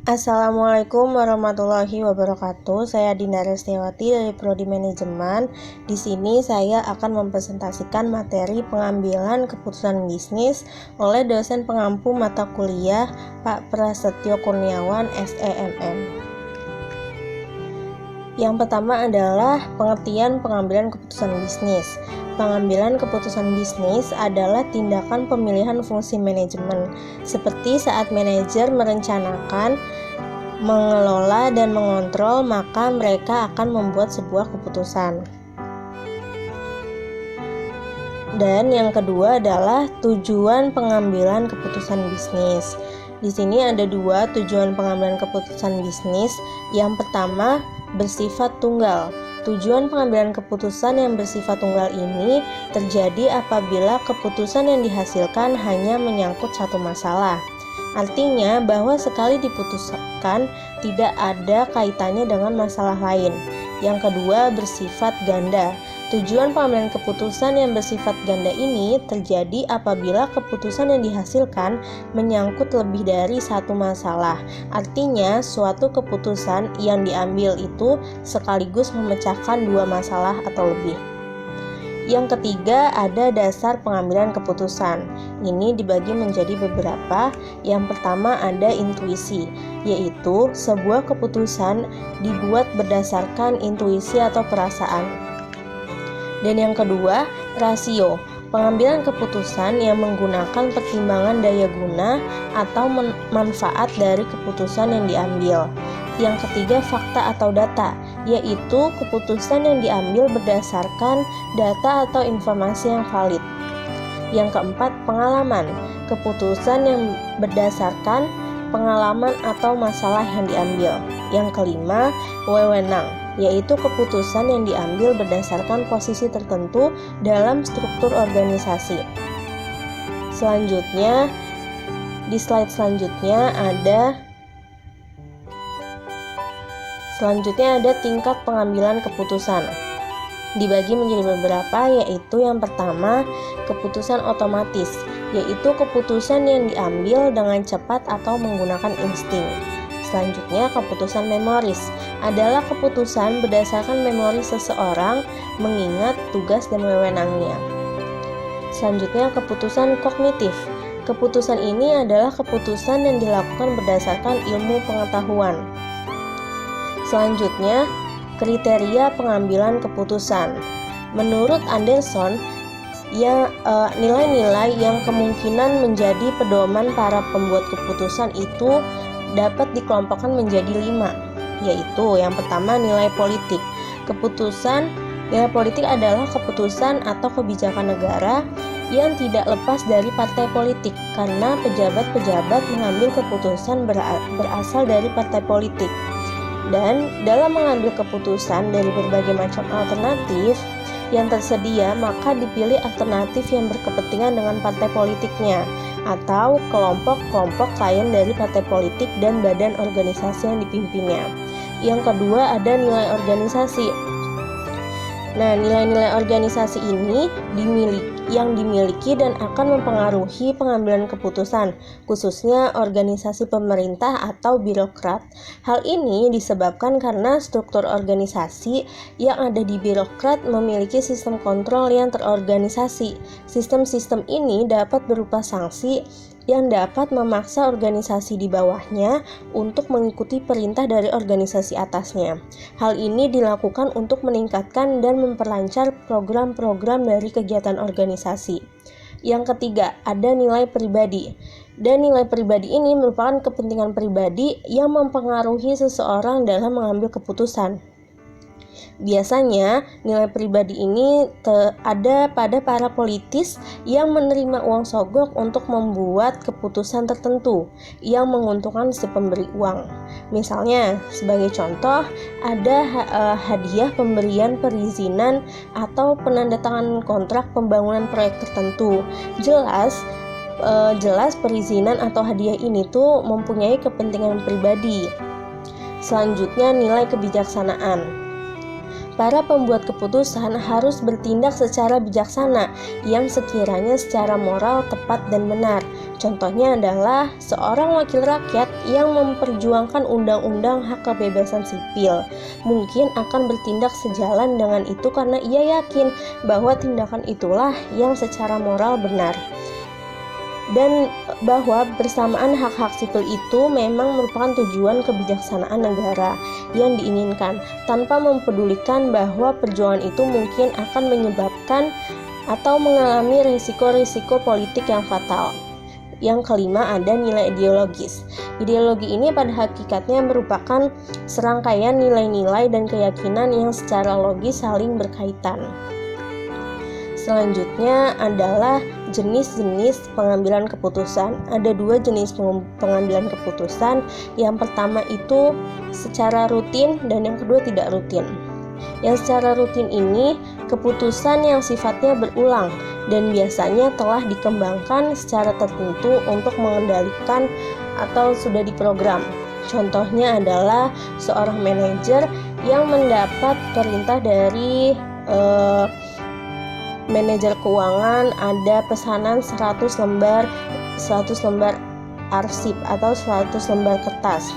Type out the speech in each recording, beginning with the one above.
Assalamualaikum warahmatullahi wabarakatuh. Saya Dinda Restiawati dari Prodi Manajemen. Di sini saya akan mempresentasikan materi pengambilan keputusan bisnis oleh dosen pengampu mata kuliah Pak Prasetyo Kurniawan, SEMM. Yang pertama adalah pengertian pengambilan keputusan bisnis. Pengambilan keputusan bisnis adalah tindakan pemilihan fungsi manajemen, seperti saat manajer merencanakan, mengelola, dan mengontrol, maka mereka akan membuat sebuah keputusan. Dan yang kedua adalah tujuan pengambilan keputusan bisnis. Di sini ada dua tujuan pengambilan keputusan bisnis. Yang pertama, bersifat tunggal. Tujuan pengambilan keputusan yang bersifat tunggal ini terjadi apabila keputusan yang dihasilkan hanya menyangkut satu masalah. Artinya bahwa sekali diputuskan tidak ada kaitannya dengan masalah lain. Yang kedua, bersifat ganda. Tujuan pengambilan keputusan yang bersifat ganda ini terjadi apabila keputusan yang dihasilkan menyangkut lebih dari satu masalah. Artinya, suatu keputusan yang diambil itu sekaligus memecahkan dua masalah atau lebih. Yang ketiga, ada dasar pengambilan keputusan. Ini dibagi menjadi beberapa. Yang pertama ada intuisi, yaitu sebuah keputusan dibuat berdasarkan intuisi atau perasaan. Dan yang kedua, rasio, pengambilan keputusan yang menggunakan pertimbangan daya guna atau manfaat dari keputusan yang diambil. Yang ketiga, fakta atau data, yaitu keputusan yang diambil berdasarkan data atau informasi yang valid. Yang keempat, pengalaman, keputusan yang berdasarkan pengalaman atau masalah yang diambil. Yang kelima, wewenang, yaitu keputusan yang diambil berdasarkan posisi tertentu dalam struktur organisasi. Selanjutnya, di slide selanjutnya ada tingkat pengambilan keputusan. Dibagi menjadi beberapa, yaitu yang pertama, keputusan otomatis, yaitu keputusan yang diambil dengan cepat atau menggunakan insting. Selanjutnya, keputusan memoris adalah keputusan berdasarkan memori seseorang mengingat tugas dan wewenangnya. Selanjutnya, keputusan kognitif. Keputusan ini adalah keputusan yang dilakukan berdasarkan ilmu pengetahuan. Selanjutnya, kriteria pengambilan keputusan. Menurut Anderson, nilai-nilai yang kemungkinan menjadi pedoman para pembuat keputusan itu dapat dikelompokkan menjadi 5, yaitu yang pertama, nilai politik. Nilai politik adalah keputusan atau kebijakan negara yang tidak lepas dari partai politik, karena pejabat-pejabat mengambil keputusan berasal dari partai politik. Dan dalam mengambil keputusan dari berbagai macam alternatif yang tersedia, maka dipilih alternatif yang berkepentingan dengan partai politiknya atau kelompok-kelompok klien dari partai politik dan badan organisasi yang dipimpinnya. Yang kedua, ada nilai organisasi. Nah, nilai-nilai organisasi ini dimiliki dan akan mempengaruhi pengambilan keputusan, khususnya organisasi pemerintah atau birokrat. Hal ini disebabkan karena struktur organisasi yang ada di birokrat memiliki sistem kontrol yang terorganisasi. Sistem-sistem ini dapat berupa sanksi yang dapat memaksa organisasi di bawahnya untuk mengikuti perintah dari organisasi atasnya. Hal ini dilakukan untuk meningkatkan dan memperlancar program-program dari kegiatan organisasi. Yang ketiga, ada nilai pribadi. Dan nilai pribadi ini merupakan kepentingan pribadi yang mempengaruhi seseorang dalam mengambil keputusan. Biasanya, nilai pribadi ini ada pada para politis yang menerima uang sogok untuk membuat keputusan tertentu yang menguntungkan si pemberi uang. Misalnya, sebagai contoh, ada hadiah pemberian perizinan atau penandatanganan kontrak pembangunan proyek tertentu. Jelas perizinan atau hadiah ini tuh mempunyai kepentingan pribadi. Selanjutnya, nilai kebijaksanaan. para pembuat keputusan harus bertindak secara bijaksana yang sekiranya secara moral tepat dan benar. Contohnya adalah seorang wakil rakyat yang memperjuangkan undang-undang hak kebebasan sipil mungkin akan bertindak sejalan dengan itu karena ia yakin bahwa tindakan itulah yang secara moral benar. Dan bahwa bersamaan hak-hak sipil itu memang merupakan tujuan kebijaksanaan negara yang diinginkan, tanpa mempedulikan bahwa perjuangan itu mungkin akan menyebabkan atau mengalami risiko-risiko politik yang fatal. Yang kelima, ada nilai ideologis. Ideologi ini pada hakikatnya merupakan serangkaian nilai-nilai dan keyakinan yang secara logis saling berkaitan. Selanjutnya adalah jenis-jenis pengambilan keputusan. Ada dua jenis pengambilan keputusan. Yang pertama itu secara rutin dan yang kedua tidak rutin. Yang secara rutin ini keputusan yang sifatnya berulang dan biasanya telah dikembangkan secara tertentu untuk mengendalikan atau sudah diprogram. Contohnya adalah seorang manajer yang mendapat perintah dari manajer keuangan, ada pesanan 100 lembar arsip atau 100 lembar kertas.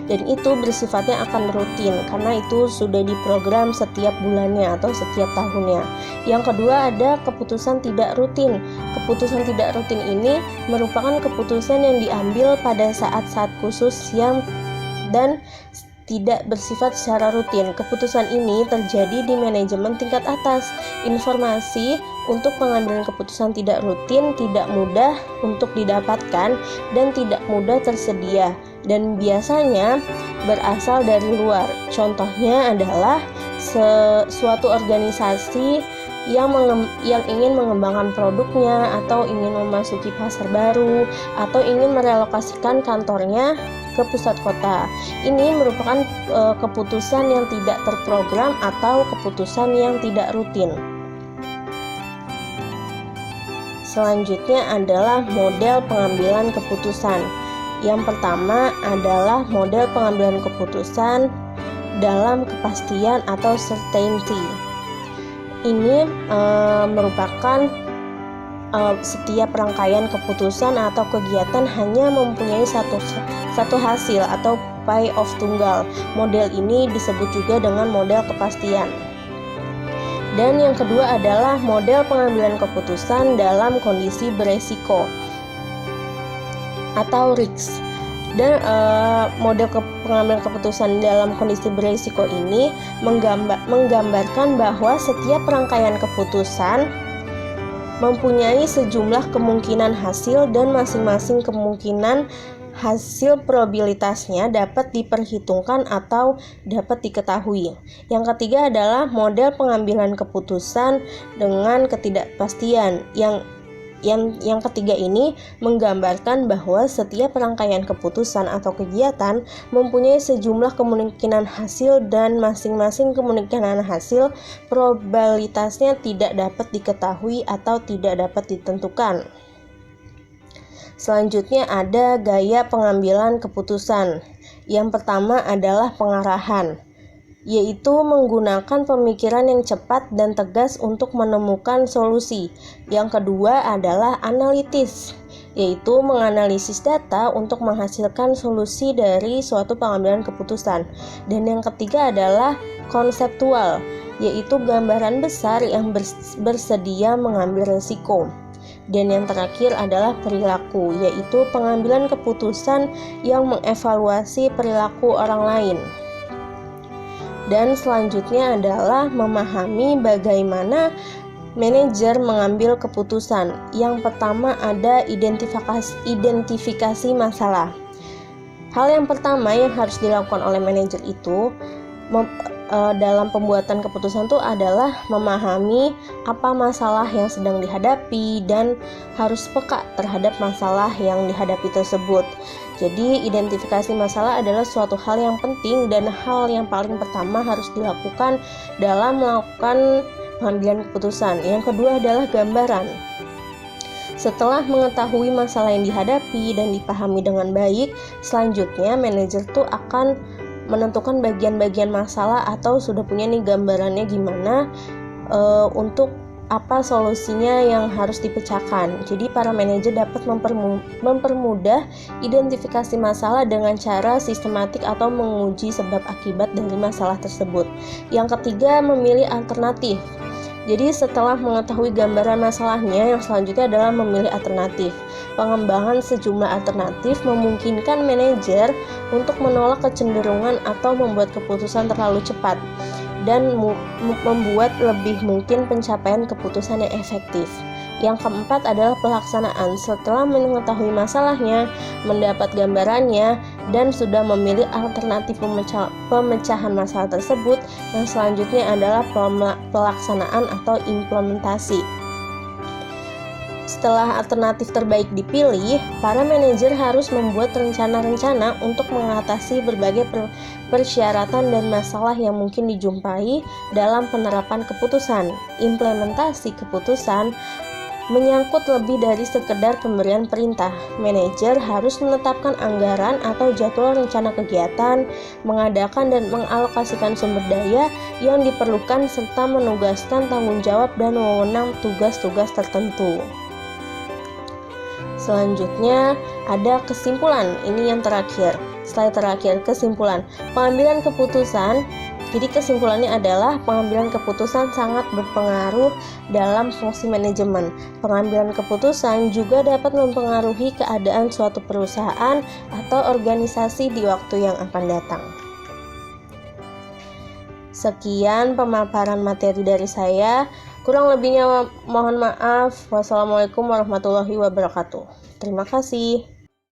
Dan itu bersifatnya akan rutin karena itu sudah diprogram setiap bulannya atau setiap tahunnya. Yang kedua ada keputusan tidak rutin. Keputusan tidak rutin ini merupakan keputusan yang diambil pada saat-saat khusus dan tidak bersifat secara rutin. Keputusan ini terjadi di manajemen tingkat atas. Informasi untuk pengambilan keputusan tidak rutin tidak mudah untuk didapatkan dan tidak mudah tersedia dan biasanya berasal dari luar. Contohnya adalah suatu organisasi yang ingin mengembangkan produknya atau ingin memasuki pasar baru atau ingin merelokasikan kantornya ke pusat kota. Ini merupakan keputusan yang tidak terprogram atau keputusan yang tidak rutin. Selanjutnya adalah model pengambilan keputusan. Yang pertama adalah model pengambilan keputusan dalam kepastian atau certainty. Ini merupakan setiap rangkaian keputusan atau kegiatan hanya mempunyai satu hasil atau payoff tunggal. Model ini disebut juga dengan model kepastian. Dan yang kedua adalah model pengambilan keputusan dalam kondisi beresiko atau risk. Dan model pengambilan keputusan dalam kondisi beresiko ini menggambarkan bahwa setiap rangkaian keputusan mempunyai sejumlah kemungkinan hasil dan masing-masing kemungkinan hasil probabilitasnya dapat diperhitungkan atau dapat diketahui. Yang ketiga adalah model pengambilan keputusan dengan ketidakpastian. Yang ketiga ini menggambarkan bahwa setiap rangkaian keputusan atau kegiatan mempunyai sejumlah kemungkinan hasil dan masing-masing kemungkinan hasil probabilitasnya tidak dapat diketahui atau tidak dapat ditentukan. Selanjutnya ada gaya pengambilan keputusan. Yang pertama adalah pengarahan, yaitu menggunakan pemikiran yang cepat dan tegas untuk menemukan solusi. Yang kedua adalah analitis, yaitu menganalisis data untuk menghasilkan solusi dari suatu pengambilan keputusan. Dan yang ketiga adalah konseptual, yaitu gambaran besar yang bersedia mengambil risiko. Dan yang terakhir adalah perilaku, yaitu pengambilan keputusan yang mengevaluasi perilaku orang lain. Dan selanjutnya adalah memahami bagaimana manajer mengambil keputusan. Yang pertama ada identifikasi masalah. Hal yang pertama yang harus dilakukan oleh manajer itu dalam pembuatan keputusan itu adalah memahami apa masalah yang sedang dihadapi dan harus peka terhadap masalah yang dihadapi tersebut. Jadi identifikasi masalah adalah suatu hal yang penting dan hal yang paling pertama harus dilakukan dalam melakukan pengambilan keputusan. Yang kedua adalah gambaran. Setelah mengetahui masalah yang dihadapi dan dipahami dengan baik, selanjutnya manajer tuh akan menentukan bagian-bagian masalah atau sudah punya nih gambarannya gimana untuk apa solusinya yang harus dipecahkan. Jadi para manajer dapat mempermudah identifikasi masalah dengan cara sistematik atau menguji sebab akibat dari masalah tersebut. Yang ketiga, memilih alternatif. Jadi setelah mengetahui gambaran masalahnya, yang selanjutnya adalah memilih alternatif. Pengembangan sejumlah alternatif memungkinkan manajer untuk menolak kecenderungan atau membuat keputusan terlalu cepat dan membuat lebih mungkin pencapaian keputusan yang efektif. Yang keempat adalah pelaksanaan. Setelah mengetahui masalahnya, mendapat gambarannya, dan sudah memilih alternatif pemecahan masalah tersebut, yang selanjutnya adalah pelaksanaan atau implementasi. Setelah alternatif terbaik dipilih, para manajer harus membuat rencana-rencana untuk mengatasi berbagai persyaratan dan masalah yang mungkin dijumpai dalam penerapan keputusan. Implementasi keputusan menyangkut lebih dari sekedar pemberian perintah. Manajer harus menetapkan anggaran atau jadwal rencana kegiatan, mengadakan dan mengalokasikan sumber daya yang diperlukan, serta menugaskan tanggung jawab dan wewenang tugas-tugas tertentu. Selanjutnya ada kesimpulan, ini yang terakhir. Slide terakhir, kesimpulan. Pengambilan keputusan. Jadi kesimpulannya adalah pengambilan keputusan sangat berpengaruh dalam fungsi manajemen. Pengambilan keputusan juga dapat mempengaruhi keadaan suatu perusahaan atau organisasi di waktu yang akan datang. Sekian pemaparan materi dari saya. Kurang lebihnya mohon maaf. Wassalamualaikum warahmatullahi wabarakatuh. Terima kasih.